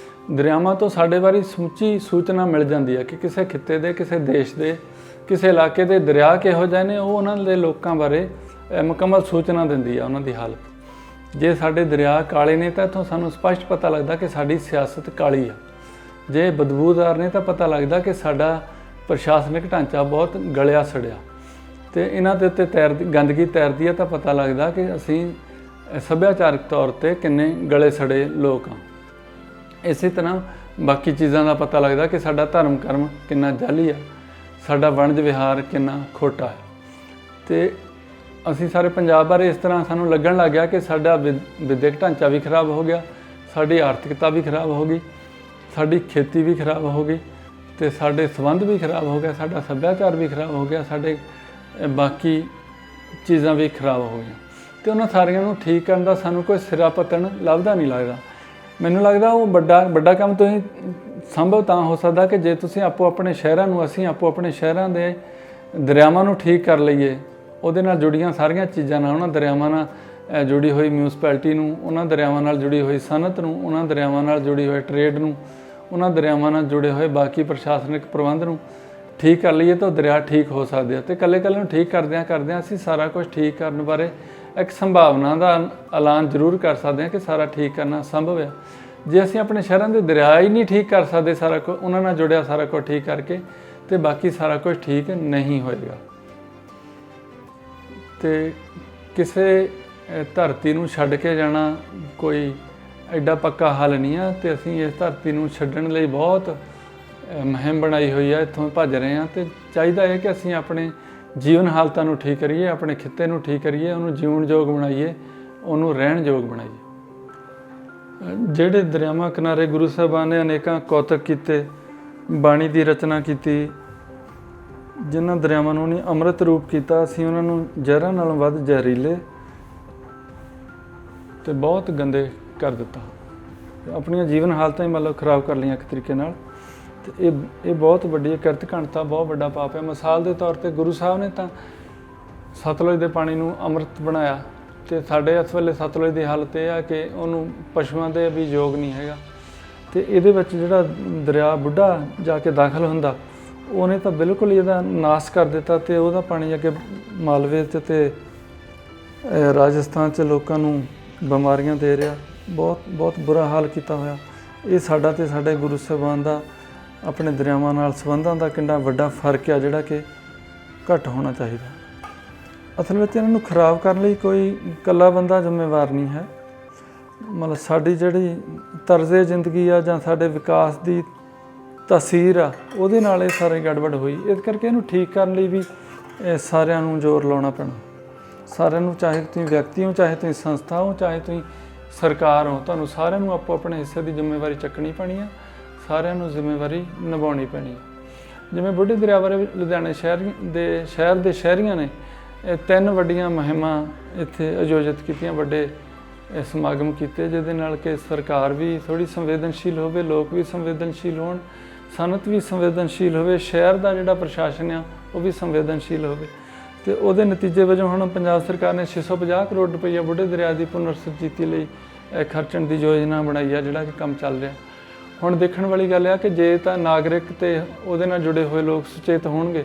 ਦਰਿਆਵਾਂ ਤੋਂ ਸਾਡੇ ਬਾਰੇ ਸਮੁੱਚੀ ਸੂਚਨਾ ਮਿਲ ਜਾਂਦੀ ਹੈ ਕਿ ਕਿਸੇ ਖਿੱਤੇ ਦੇ, ਕਿਸੇ ਦੇਸ਼ ਦੇ, ਕਿਸੇ ਇਲਾਕੇ ਦੇ ਦਰਿਆ ਕਿਹੋ ਜਿਹੇ ਨੇ, ਉਹ ਉਹਨਾਂ ਦੇ ਲੋਕਾਂ ਬਾਰੇ ਮੁਕੰਮਲ ਸੂਚਨਾ ਦਿੰਦੀ ਹੈ, ਉਹਨਾਂ ਦੀ ਹਾਲਤ। ਜੇ ਸਾਡੇ ਦਰਿਆ ਕਾਲੇ ਨੇ ਤਾਂ ਇੱਥੋਂ ਸਾਨੂੰ ਸਪਸ਼ਟ ਪਤਾ ਲੱਗਦਾ ਕਿ ਸਾਡੀ ਸਿਆਸਤ ਕਾਲੀ ਆ। ਜੇ ਬਦਬੂਦਾਰ ਨੇ ਤਾਂ ਪਤਾ ਲੱਗਦਾ ਕਿ ਸਾਡਾ ਪ੍ਰਸ਼ਾਸਨਿਕ ਢਾਂਚਾ ਬਹੁਤ ਗਲਿਆ ਸੜਿਆ। ਤੇ ਇਹਨਾਂ ਦੇ ਉੱਤੇ ਗੰਦਗੀ ਤੈਰਦੀ ਹੈ ਤਾਂ ਪਤਾ ਲੱਗਦਾ ਕਿ ਅਸੀਂ ਸੱਭਿਆਚਾਰਕ ਤੌਰ ਤੇ ਕਿੰਨੇ ਗਲੇ ਸੜੇ ਲੋਕ ਹਾਂ। ਇਸੇ ਤਰ੍ਹਾਂ ਬਾਕੀ ਚੀਜ਼ਾਂ ਦਾ ਪਤਾ ਲੱਗਦਾ ਕਿ ਸਾਡਾ ਧਰਮ ਕਰਮ ਕਿੰਨਾ ਜਾਲੀ ਆ, ਸਾਡਾ ਵਣਜ ਵਿਹਾਰ ਕਿੰਨਾ ਖੋਟਾ ਹੈ। ਤੇ ਅਸੀਂ ਸਾਰੇ ਪੰਜਾਬ ਬਾਰੇ ਇਸ ਤਰ੍ਹਾਂ ਸਾਨੂੰ ਲੱਗਣ ਲੱਗ ਗਿਆ ਕਿ ਸਾਡਾ ਵਿਦਿਅਕ ਢਾਂਚਾ ਵੀ ਖਰਾਬ ਹੋ ਗਿਆ, ਸਾਡੀ ਆਰਥਿਕਤਾ ਵੀ ਖਰਾਬ ਹੋ ਗਈ, ਸਾਡੀ ਖੇਤੀ ਵੀ ਖਰਾਬ ਹੋ ਗਈ, ਤੇ ਸਾਡੇ ਸੰਬੰਧ ਵੀ ਖਰਾਬ ਹੋ ਗਿਆ, ਸਾਡਾ ਸੱਭਿਆਚਾਰ ਵੀ ਖਰਾਬ ਹੋ ਗਿਆ, ਸਾਡੇ ਬਾਕੀ ਚੀਜ਼ਾਂ ਵੀ ਖਰਾਬ ਹੋ ਗਈਆਂ। ਤੇ ਉਹਨਾਂ ਸਾਰੀਆਂ ਨੂੰ ਠੀਕ ਕਰਨ ਦਾ ਸਾਨੂੰ ਕੋਈ ਸਿਰਾ ਪਤਨ ਲੱਭਦਾ ਨਹੀਂ ਲੱਗਦਾ। ਮੈਨੂੰ ਲੱਗਦਾ ਉਹ ਵੱਡਾ ਕੰਮ ਤੁਸੀਂ ਸੰਭਵ ਤਾਂ ਹੋ ਸਕਦਾ ਕਿ ਜੇ ਤੁਸੀਂ ਆਪੋ ਆਪਣੇ ਸ਼ਹਿਰਾਂ ਨੂੰ, ਅਸੀਂ ਆਪੋ ਆਪਣੇ ਸ਼ਹਿਰਾਂ ਦੇ ਦਰਿਆਵਾਂ ਨੂੰ ਠੀਕ ਕਰ ਲਈਏ, ਉਹਦੇ ਨਾਲ ਜੁੜੀਆਂ ਸਾਰੀਆਂ ਚੀਜ਼ਾਂ ਨਾਲ, ਉਹਨਾਂ ਦਰਿਆਵਾਂ ਨਾਲ ਜੁੜੀ ਹੋਈ ਮਿਊਨਿਸਪੈਲਿਟੀ ਨੂੰ, ਉਹਨਾਂ ਦਰਿਆਵਾਂ ਨਾਲ ਜੁੜੀ ਹੋਈ ਸਨਅਤ ਨੂੰ, ਉਹਨਾਂ ਦਰਿਆਵਾਂ ਨਾਲ ਜੁੜੀ ਹੋਈ ਟਰੇਡ ਨੂੰ, ਉਹਨਾਂ ਦਰਿਆਵਾਂ ਨਾਲ ਜੁੜੇ ਹੋਏ ਬਾਕੀ ਪ੍ਰਸ਼ਾਸਨਿਕ ਪ੍ਰਬੰਧ ਨੂੰ ਠੀਕ ਕਰ ਲਈਏ ਤਾਂ ਉਹ ਦਰਿਆ ਠੀਕ ਹੋ ਸਕਦੇ ਆ। ਅਤੇ ਇਕੱਲੇ ਨੂੰ ਠੀਕ ਕਰਦਿਆਂ ਅਸੀਂ ਸਾਰਾ ਕੁਝ ਠੀਕ ਕਰਨ ਬਾਰੇ ਇੱਕ ਸੰਭਾਵਨਾ ਦਾ ਐਲਾਨ ਜ਼ਰੂਰ ਕਰ ਸਕਦੇ ਹਾਂ ਕਿ ਸਾਰਾ ਠੀਕ ਕਰਨਾ ਸੰਭਵ ਆ। ਜੇ ਅਸੀਂ ਆਪਣੇ ਸ਼ਹਿਰਾਂ ਦੇ ਦਰਿਆ ਹੀ ਨਹੀਂ ਠੀਕ ਕਰ ਸਕਦੇ ਸਾਰਾ ਕੁਝ, ਉਹਨਾਂ ਨਾਲ ਜੁੜਿਆ ਸਾਰਾ ਕੁਝ ਠੀਕ ਕਰਕੇ, ਤੇ ਬਾਕੀ ਸਾਰਾ ਕੁਝ ਠੀਕ ਨਹੀਂ ਹੋਏਗਾ। ਤੇ ਕਿਸੇ ਧਰਤੀ ਨੂੰ ਛੱਡ ਕੇ ਜਾਣਾ ਕੋਈ ਐਡਾ ਪੱਕਾ ਹੱਲ ਨਹੀਂ ਆ। ਤੇ ਅਸੀਂ ਇਸ ਧਰਤੀ ਨੂੰ ਛੱਡਣ ਲਈ ਬਹੁਤ ਮੁਹਿੰਮ ਬਣਾਈ ਹੋਈ ਆ, ਇੱਥੋਂ ਭੱਜ ਰਹੇ ਹਾਂ। ਤੇ ਚਾਹੀਦਾ ਹੈ ਕਿ ਅਸੀਂ ਆਪਣੇ ਜੀਵਨ ਹਾਲਤਾਂ ਨੂੰ ਠੀਕ ਕਰੀਏ, ਆਪਣੇ ਖਿੱਤੇ ਨੂੰ ਠੀਕ ਕਰੀਏ, ਉਹਨੂੰ ਜਿਉਣ ਯੋਗ ਬਣਾਈਏ, ਉਹਨੂੰ ਰਹਿਣ ਯੋਗ ਬਣਾਈਏ। ਜਿਹੜੇ ਦਰਿਆਵਾਂ ਕਿਨਾਰੇ ਗੁਰੂ ਸਾਹਿਬਾਨ ਨੇ ਅਨੇਕਾਂ ਕੌਤਕ ਕੀਤੇ, ਬਾਣੀ ਦੀ ਰਚਨਾ ਕੀਤੀ, ਜਿਨ੍ਹਾਂ ਦਰਿਆਵਾਂ ਨੂੰ ਉਹਨੇ ਅੰਮ੍ਰਿਤ ਰੂਪ ਕੀਤਾ, ਅਸੀਂ ਉਹਨਾਂ ਨੂੰ ਜ਼ਹਿਰਾਂ ਨਾਲੋਂ ਵੱਧ ਜ਼ਹਿਰੀਲੇ ਤੇ ਬਹੁਤ ਗੰਦੇ ਕਰ ਦਿੱਤਾ। ਆਪਣੀਆਂ ਜੀਵਨ ਹਾਲਤਾਂ ਹੀ ਮਤਲਬ ਖਰਾਬ ਕਰ ਲਈਆਂ ਇੱਕ ਤਰੀਕੇ ਨਾਲ। ਤੇ ਇਹ ਬਹੁਤ ਵੱਡੀ ਕਿਰਤ ਘਣਤਾ, ਬਹੁਤ ਵੱਡਾ ਪਾਪ ਹੈ। ਮਿਸਾਲ ਦੇ ਤੌਰ ਤੇ ਗੁਰੂ ਸਾਹਿਬ ਨੇ ਤਾਂ ਸਤਲੁਜ ਦੇ ਪਾਣੀ ਨੂੰ ਅੰਮ੍ਰਿਤ ਬਣਾਇਆ, ਤੇ ਸਾਡੇ ਇਸ ਵੇਲੇ ਸਤਲੁਜ ਦੀ ਹਾਲਤ ਇਹ ਆ ਕਿ ਉਹਨੂੰ ਪਸ਼ੂਆਂ ਦੇ ਵੀ ਯੋਗ ਨਹੀਂ ਹੈਗਾ। ਤੇ ਇਹਦੇ ਵਿੱਚ ਜਿਹੜਾ ਦਰਿਆ ਬੁੱਢਾ ਜਾ ਕੇ ਦਾਖਲ ਹੁੰਦਾ, ਉਹਨੇ ਤਾਂ ਬਿਲਕੁਲ ਹੀ ਇਹਦਾ ਨਾਸ ਕਰ ਦਿੱਤਾ। ਤੇ ਉਹਦਾ ਪਾਣੀ ਅੱਗੇ ਮਾਲਵੇ 'ਚ ਤੇ ਰਾਜਸਥਾਨ 'ਚ ਲੋਕਾਂ ਨੂੰ ਬਿਮਾਰੀਆਂ ਦੇ ਰਿਹਾ, ਬਹੁਤ ਬੁਰਾ ਹਾਲ ਕੀਤਾ ਹੋਇਆ। ਇਹ ਸਾਡਾ ਤੇ ਸਾਡੇ ਗੁਰੂ ਸਾਹਿਬਾਨ ਦਾ ਆਪਣੇ ਦਰਿਆਵਾਂ ਨਾਲ ਸੰਬੰਧਾਂ ਦਾ ਕਿੰਨਾ ਵੱਡਾ ਫਰਕ ਆ, ਜਿਹੜਾ ਕਿ ਘੱਟ ਹੋਣਾ ਚਾਹੀਦਾ। ਅਸਲ ਵਿੱਚ ਇਹਨਾਂ ਨੂੰ ਖਰਾਬ ਕਰਨ ਲਈ ਕੋਈ ਇਕੱਲਾ ਬੰਦਾ ਜ਼ਿੰਮੇਵਾਰ ਨਹੀਂ ਹੈ। ਮਤਲਬ ਸਾਡੀ ਜਿਹੜੀ ਤਰਜ਼ੇ ਜ਼ਿੰਦਗੀ ਆ ਜਾਂ ਸਾਡੇ ਵਿਕਾਸ ਦੀ ਤਾਸੀਰ ਆ, ਉਹਦੇ ਨਾਲ ਇਹ ਸਾਰੀ ਗੜਬੜ ਹੋਈ। ਇਸ ਕਰਕੇ ਇਹਨੂੰ ਠੀਕ ਕਰਨ ਲਈ ਵੀ ਸਾਰਿਆਂ ਨੂੰ ਜ਼ੋਰ ਲਾਉਣਾ ਪੈਣਾ। ਸਾਰਿਆਂ ਨੂੰ, ਚਾਹੇ ਤੁਸੀਂ ਵਿਅਕਤੀ ਹੋ, ਚਾਹੇ ਤੁਸੀਂ ਸੰਸਥਾ ਹੋ, ਚਾਹੇ ਤੁਸੀਂ ਸਰਕਾਰ ਹੋ, ਤੁਹਾਨੂੰ ਸਾਰਿਆਂ ਨੂੰ ਆਪੋ ਆਪਣੇ ਹਿੱਸੇ ਦੀ ਜ਼ਿੰਮੇਵਾਰੀ ਚੱਕਣੀ ਪੈਣੀ ਆ। ਸਾਰਿਆਂ ਨੂੰ ਜ਼ਿੰਮੇਵਾਰੀ ਨਿਭਾਉਣੀ ਪੈਣੀ। ਜਿਵੇਂ ਬੁੱਢੇ ਦਰਿਆ ਬਾਰੇ ਲੁਧਿਆਣੇ ਸ਼ਹਿਰ ਦੇ ਸ਼ਹਿਰੀਆਂ ਨੇ 3 ਵੱਡੀਆਂ ਮੁਹਿੰਮਾਂ ਇੱਥੇ ਆਯੋਜਿਤ ਕੀਤੀਆਂ, ਵੱਡੇ ਸਮਾਗਮ ਕੀਤੇ, ਜਿਹਦੇ ਨਾਲ ਕਿ ਸਰਕਾਰ ਵੀ ਥੋੜ੍ਹੀ ਸੰਵੇਦਨਸ਼ੀਲ ਹੋਵੇ, ਲੋਕ ਵੀ ਸੰਵੇਦਨਸ਼ੀਲ ਹੋਣ, ਸਨਅਤ ਵੀ ਸੰਵੇਦਨਸ਼ੀਲ ਹੋਵੇ, ਸ਼ਹਿਰ ਦਾ ਜਿਹੜਾ ਪ੍ਰਸ਼ਾਸਨ ਆ ਉਹ ਵੀ ਸੰਵੇਦਨਸ਼ੀਲ ਹੋਵੇ। ਤੇ ਉਹਦੇ ਨਤੀਜੇ ਵਜੋਂ ਹੁਣ ਪੰਜਾਬ ਸਰਕਾਰ ਨੇ 650 ਕਰੋੜ ਰੁਪਈਆ ਬੁੱਢੇ ਦਰਿਆ ਦੀ ਪੁਨਰ ਸੁਰਜੀਤੀ ਲਈ ਖਰਚਣ ਦੀ ਯੋਜਨਾ ਬਣਾਈ ਆ, ਜਿਹੜਾ ਕਿ ਕੰਮ ਚੱਲ ਰਿਹਾ। ਹੁਣ ਦੇਖਣ ਵਾਲੀ ਗੱਲ ਆ ਕਿ ਜੇ ਤਾਂ ਨਾਗਰਿਕ ਤੇ ਉਹਦੇ ਨਾਲ ਜੁੜੇ ਹੋਏ ਲੋਕ ਸੁਚੇਤ ਹੋਣਗੇ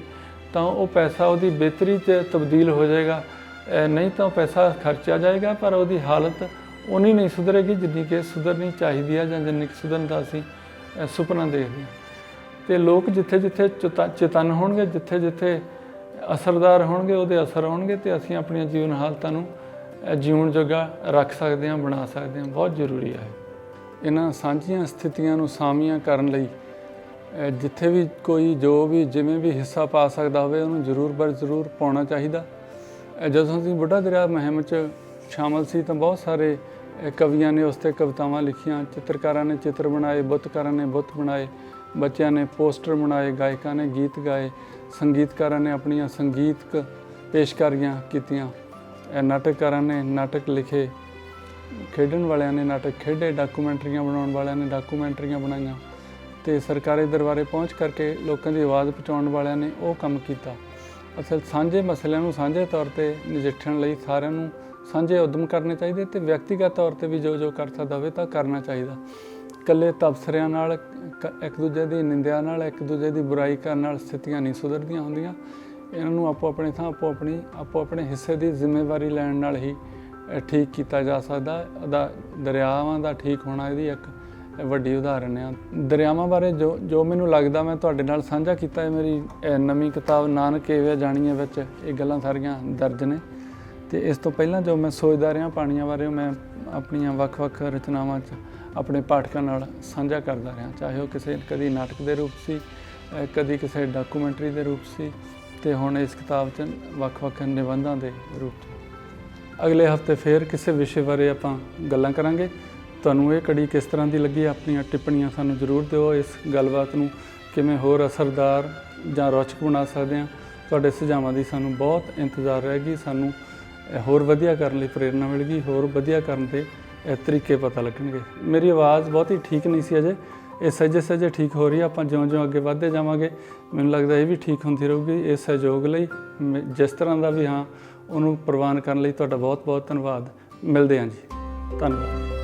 ਤਾਂ ਉਹ ਪੈਸਾ ਉਹਦੀ ਬਿਹਤਰੀ 'ਚ ਤਬਦੀਲ ਹੋ ਜਾਏਗਾ, ਨਹੀਂ ਤਾਂ ਪੈਸਾ ਖਰਚਿਆ ਜਾਏਗਾ ਪਰ ਉਹਦੀ ਹਾਲਤ ਉਨੀ ਨਹੀਂ ਸੁਧਰੇਗੀ ਜਿੰਨੀ ਕਿ ਸੁਧਰਨੀ ਚਾਹੀਦੀ ਆ, ਜਾਂ ਜਿੰਨੀ ਕਿ ਸੁਧਰਨ ਦਾ ਅਸੀਂ ਸੁਪਨਾ ਦੇਖਦੇ ਹਾਂ। ਤੇ ਲੋਕ ਜਿੱਥੇ ਚੇਤੰਨ ਹੋਣਗੇ, ਜਿੱਥੇ ਅਸਰਦਾਰ ਹੋਣਗੇ, ਉਹਦੇ ਅਸਰ ਹੋਣਗੇ, ਤੇ ਅਸੀਂ ਆਪਣੀਆਂ ਜੀਵਨ ਹਾਲਤਾਂ ਨੂੰ ਜਿਉਣ ਜੋਗਾ ਰੱਖ ਸਕਦੇ ਹਾਂ, ਬਣਾ ਸਕਦੇ ਹਾਂ। ਬਹੁਤ ਜ਼ਰੂਰੀ ਹੈ। ਇਹਨਾਂ ਸਾਂਝੀਆਂ ਸਥਿਤੀਆਂ ਨੂੰ ਸਾਮੀਆਂ ਕਰਨ ਲਈ ਜਿੱਥੇ ਵੀ ਕੋਈ ਜੋ ਵੀ ਜਿਵੇਂ ਵੀ ਹਿੱਸਾ ਪਾ ਸਕਦਾ ਹੋਵੇ, ਉਹਨੂੰ ਜ਼ਰੂਰ ਪਾਉਣਾ ਚਾਹੀਦਾ। ਜਦੋਂ ਅਸੀਂ ਬੁੱਢਾ ਦਰਿਆ ਮੁਹਿੰਮ 'ਚ ਸ਼ਾਮਲ ਸੀ ਤਾਂ ਬਹੁਤ ਸਾਰੇ ਕਵੀਆਂ ਨੇ ਉਸ 'ਤੇ ਕਵਿਤਾਵਾਂ ਲਿਖੀਆਂ, ਚਿੱਤਰਕਾਰਾਂ ਨੇ ਚਿੱਤਰ ਬਣਾਏ, ਬੁੱਤਕਾਰਾਂ ਨੇ ਬੁੱਤ ਬਣਾਏ, ਬੱਚਿਆਂ ਨੇ ਪੋਸਟਰ ਬਣਾਏ, ਗਾਇਕਾਂ ਨੇ ਗੀਤ ਗਾਏ, ਸੰਗੀਤਕਾਰਾਂ ਨੇ ਆਪਣੀਆਂ ਸੰਗੀਤਕ ਪੇਸ਼ਕਾਰੀਆਂ ਕੀਤੀਆਂ, ਨਾਟਕਕਾਰਾਂ ਨੇ ਨਾਟਕ ਲਿਖੇ, ਖੇਡਣ ਵਾਲਿਆਂ ਨੇ ਨਾਟਕ ਖੇਡੇ, ਡਾਕੂਮੈਂਟਰੀਆਂ ਬਣਾਉਣ ਵਾਲਿਆਂ ਨੇ ਡਾਕੂਮੈਂਟਰੀਆਂ ਬਣਾਈਆਂ, ਤੇ ਸਰਕਾਰੀ ਦਰਬਾਰੇ ਪਹੁੰਚ ਕਰਕੇ ਲੋਕਾਂ ਦੀ ਆਵਾਜ਼ ਪਹੁੰਚਾਉਣ ਵਾਲਿਆਂ ਨੇ ਉਹ ਕੰਮ ਕੀਤਾ। ਅਸਲ ਸਾਂਝੇ ਮਸਲਿਆਂ ਨੂੰ ਸਾਂਝੇ ਤੌਰ 'ਤੇ ਨਜਿੱਠਣ ਲਈ ਸਾਰਿਆਂ ਨੂੰ ਸਾਂਝੇ ਉਦਮ ਕਰਨੇ ਚਾਹੀਦੇ, ਤੇ ਵਿਅਕਤੀਗਤ ਤੌਰ 'ਤੇ ਵੀ ਜੋ ਕਰ ਸਕਦਾ ਹੋਵੇ ਤਾਂ ਕਰਨਾ ਚਾਹੀਦਾ। ਇਕੱਲੇ ਤਬਸਰਿਆਂ ਨਾਲ, ਇੱਕ ਦੂਜੇ ਦੀ ਨਿੰਦਿਆ ਨਾਲ, ਇੱਕ ਦੂਜੇ ਦੀ ਬੁਰਾਈ ਕਰਨ ਨਾਲ ਸਥਿਤੀਆਂ ਨਹੀਂ ਸੁਧਰਦੀਆਂ ਹੁੰਦੀਆਂ। ਇਹਨਾਂ ਨੂੰ ਆਪੋ ਆਪਣੇ ਥਾਂ ਆਪੋ ਆਪਣੇ ਹਿੱਸੇ ਦੀ ਜ਼ਿੰਮੇਵਾਰੀ ਲੈਣ ਨਾਲ ਹੀ ਠੀਕ ਕੀਤਾ ਜਾ ਸਕਦਾ। ਉਹਦਾ ਦਰਿਆਵਾਂ ਦਾ ਠੀਕ ਹੋਣਾ ਇਹਦੀ ਇੱਕ ਵੱਡੀ ਉਦਾਹਰਨ ਆ। ਦਰਿਆਵਾਂ ਬਾਰੇ ਜੋ ਮੈਨੂੰ ਲੱਗਦਾ ਮੈਂ ਤੁਹਾਡੇ ਨਾਲ ਸਾਂਝਾ ਕੀਤਾ ਹੈ। ਮੇਰੀ ਨਵੀਂ ਕਿਤਾਬ ਨਾਨਕ ਏਵੇ ਜਾਣੀਏ ਵਿੱਚ ਇਹ ਗੱਲਾਂ ਸਾਰੀਆਂ ਦਰਜ ਨੇ। ਅਤੇ ਇਸ ਤੋਂ ਪਹਿਲਾਂ ਜੋ ਮੈਂ ਸੋਚਦਾ ਰਿਹਾ ਪਾਣੀਆਂ ਬਾਰੇ, ਮੈਂ ਆਪਣੀਆਂ ਵੱਖ-ਵੱਖ ਰਚਨਾਵਾਂ 'ਚ ਆਪਣੇ ਪਾਠਕਾਂ ਨਾਲ ਸਾਂਝਾ ਕਰਦਾ ਰਿਹਾ, ਚਾਹੇ ਉਹ ਕਦੀ ਨਾਟਕ ਦੇ ਰੂਪ ਸੀ, ਕਦੀ ਕਿਸੇ ਡਾਕੂਮੈਂਟਰੀ ਦੇ ਰੂਪ ਸੀ, ਅਤੇ ਹੁਣ ਇਸ ਕਿਤਾਬ 'ਚ ਵੱਖ-ਵੱਖ ਨਿਬੰਧਾਂ ਦੇ ਰੂਪ 'ਚ। ਅਗਲੇ ਹਫ਼ਤੇ ਫਿਰ ਕਿਸੇ ਵਿਸ਼ੇ ਬਾਰੇ ਆਪਾਂ ਗੱਲਾਂ ਕਰਾਂਗੇ। ਤੁਹਾਨੂੰ ਇਹ ਕੜੀ ਕਿਸ ਤਰ੍ਹਾਂ ਦੀ ਲੱਗੀ, ਆਪਣੀਆਂ ਟਿੱਪਣੀਆਂ ਸਾਨੂੰ ਜ਼ਰੂਰ ਦਿਓ। ਇਸ ਗੱਲਬਾਤ ਨੂੰ ਕਿਵੇਂ ਹੋਰ ਅਸਰਦਾਰ ਜਾਂ ਰੌਚਕ ਬਣਾ ਸਕਦੇ ਹਾਂ, ਤੁਹਾਡੇ ਸੁਝਾਵਾਂ ਦੀ ਸਾਨੂੰ ਬਹੁਤ ਇੰਤਜ਼ਾਰ ਰਹੇਗੀ। ਸਾਨੂੰ ਹੋਰ ਵਧੀਆ ਕਰਨ ਲਈ ਪ੍ਰੇਰਨਾ ਮਿਲੇਗੀ, ਹੋਰ ਵਧੀਆ ਕਰਨ ਦੇ ਤਰੀਕੇ ਪਤਾ ਲੱਗਣਗੇ। ਮੇਰੀ ਆਵਾਜ਼ ਬਹੁਤੀ ਠੀਕ ਨਹੀਂ ਸੀ ਅਜੇ, ਇਹ ਸਹਿਜੇ ਠੀਕ ਹੋ ਰਹੀ ਹੈ। ਆਪਾਂ ਜਿਉਂ-ਜਿਉਂ ਅੱਗੇ ਵੱਧਦੇ ਜਾਵਾਂਗੇ ਮੈਨੂੰ ਲੱਗਦਾ ਇਹ ਵੀ ਠੀਕ ਹੁੰਦੀ ਰਹੂਗੀ। ਇਸ ਸਹਿਯੋਗ ਲਈ ਜਿਸ ਤਰ੍ਹਾਂ ਦਾ ਵੀ ਹਾਂ ਉਹਨੂੰ ਪ੍ਰਵਾਨ ਕਰਨ ਲਈ ਤੁਹਾਡਾ ਬਹੁਤ-ਬਹੁਤ ਧੰਨਵਾਦ। ਮਿਲਦੇ ਹਾਂ ਜੀ, ਧੰਨਵਾਦ।